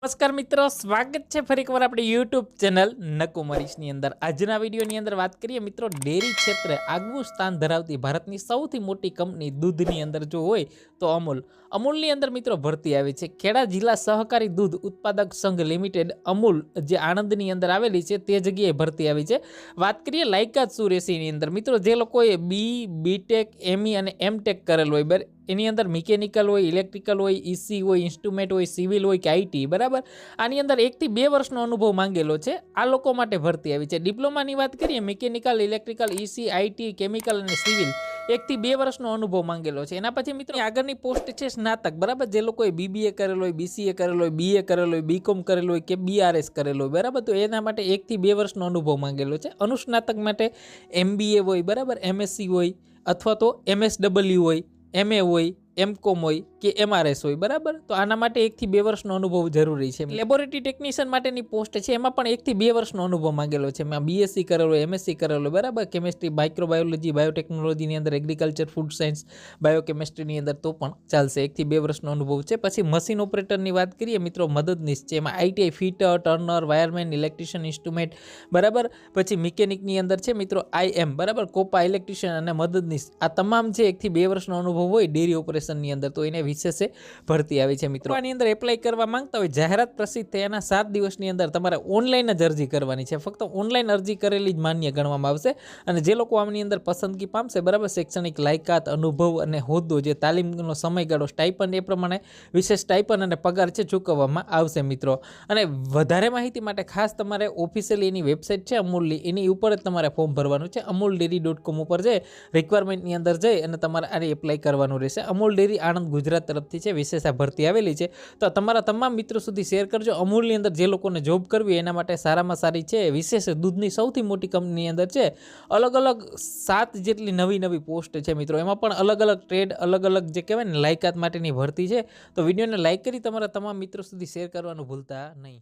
નમસ્કાર મિત્રો, સ્વાગત છે ફરી એકવાર આપણી યુટ્યુબ ચેનલ નકુમરીશની અંદર। આજના વિડીયોની અંદર વાત કરીએ મિત્રો, ડેરી ક્ષેત્રે આગવું સ્થાન ધરાવતી ભારતની સૌથી મોટી કંપની દૂધની અંદર જો હોય તો અમૂલની અંદર મિત્રો ભરતી આવી છે। ખેડા જિલ્લા સહકારી દૂધ ઉત્પાદક સંઘ લિમિટેડ અમૂલ જે આણંદની અંદર આવેલી છે તે જગ્યાએ ભરતી આવી છે। વાત કરીએ લાયકાત શું રહેશે એની અંદર મિત્રો, જે લોકોએ બીટેક, એમઈ અને એમટેક કરેલ હોય એની અંદર મિકેનિકલ હોય, ઇલેક્ટ્રિકલ હોય, ઈસી હોય, ઇન્સ્ટ્રુમેન્ટ હોય, સિવિલ હોય કે આઈટી, બરાબર। આની અંદર 1 થી 2 વર્ષનો અનુભવ માંગેલો છે। આ લોકો માટે ભરતી આવી છે। ડિપ્લોમાની વાત કરીએ, mechanical, electrical, EC, IT, chemical અને સિવિલ 1 થી 2 વર્ષનો અનુભવ માંગેલો છે। એના પછી મિત્રો આગળની પોસ્ટ છે સ્નાતક, બરાબર। જે લોકોએ બીબીએ કરેલો હોય, બીસીએ કરેલો હોય, બીએ કરેલો હોય, બીકોમ કરેલો હોય કે બીઆરએસ કરેલો હોય, બરાબર, તો એના માટે 1 થી 2 વર્ષનો અનુભવ માંગેલો છે। અનુસ્નાતક માટે એમબીએ હોય, બરાબર, એમએસસી હોય અથવા તો એમએસડબલ્યુ હોય, એમએ હોય, એમકોમ હોય કે એમઆરએસ હોય, બરાબર। તો આના માટે 1 થી 2 વર્ષનો અનુભવ જરૂરી છે। લેબોરેટરી ટેકનિશિયન માટેની પોસ્ટ છે, એમાં પણ 1 થી 2 વર્ષનો અનુભવ માંગેલો છે। એમાં બીએસસી કરેલો હોય, એમએસસી કરેલો હોય, બરાબર, કેમિસ્ટ્રી, માઇક્રોબાયોલોજી, બાયોટેકનોલોજીની અંદર, એગ્રીકલ્ચર, ફૂડ સાયન્સ, બાયોકેમિસ્ટ્રીની અંદર તો પણ ચાલશે। 1 થી 2 વર્ષનો અનુભવ છે। પછી મશીન ઓપરેટરની વાત કરીએ મિત્રો, મદદનીશ છે, એમાં ITI, fitter, Turner, wireman, electrician, instrument, બરાબર। પછી મિકેનિકની અંદર છે મિત્રો આઈએમ, બરાબર, કોપા, ઇલેક્ટ્રિશિયન અને મદદનીશ, આ તમામ છે 1 થી 2 વર્ષનો અનુભવ હોય ડેરી ઓપરેશનની અંદર, તો એને વિશેષ ભરતી આવી છે મિત્રો। આની અંદર એપ્લાય કરવા માંગતા હોય, જાહેરાત પ્રસિદ્ધ થયાના 7 દિવસની અંદર તમારે ઓનલાઈન જ અરજી કરવાની છે। ફક્ત ઓનલાઈન અરજી કરેલી જ માન્ય ગણવામાં આવશે। અને જે લોકો આમની અંદર પસંદગી પામશે, બરાબર, શૈક્ષણિક લાયકાત, અનુભવ અને હોદ્દો, જે તાલીમનો સમયગાળો, સ્ટાઇપન્ડ, એ પ્રમાણે વિશેષ સ્ટાઇપન્ડ અને પગાર છે ચૂકવવામાં આવશે મિત્રો। અને વધારે માહિતી માટે ખાસ તમારે ઓફિશિયલી એની વેબસાઇટ છે અમૂલની, એની ઉપર જ તમારે ફોર્મ ભરવાનું છે। amooldairy.com ઉપર જઈ રિક્વાયરમેન્ટની અંદર જઈ અને તમારે આને એપ્લાય કરવાનું રહેશે। અમૂલ ડેરી આણંદ ગુજરાત તરફથી છે, વિશેષ આ ભરતી આવેલી છે, તો તમારા તમામ મિત્રો સુધી શેર કરજો। અમૂલની અંદર જે લોકોને જોબ કરવી એના માટે સારામાં સારી છે, વિશેષ દૂધની સૌથી મોટી કંપનીની અંદર છે, અલગ અલગ 7 જેટલી નવી પોસ્ટ છે મિત્રો, એમાં પણ અલગ અલગ ટ્રેડ, અલગ અલગ જે કહેવાય ને લાયકાત માટેની ભરતી છે। તો વિડીયોને લાઇક કરી તમારા તમામ મિત્રો સુધી શેર કરવાનું ભૂલતા નહીં।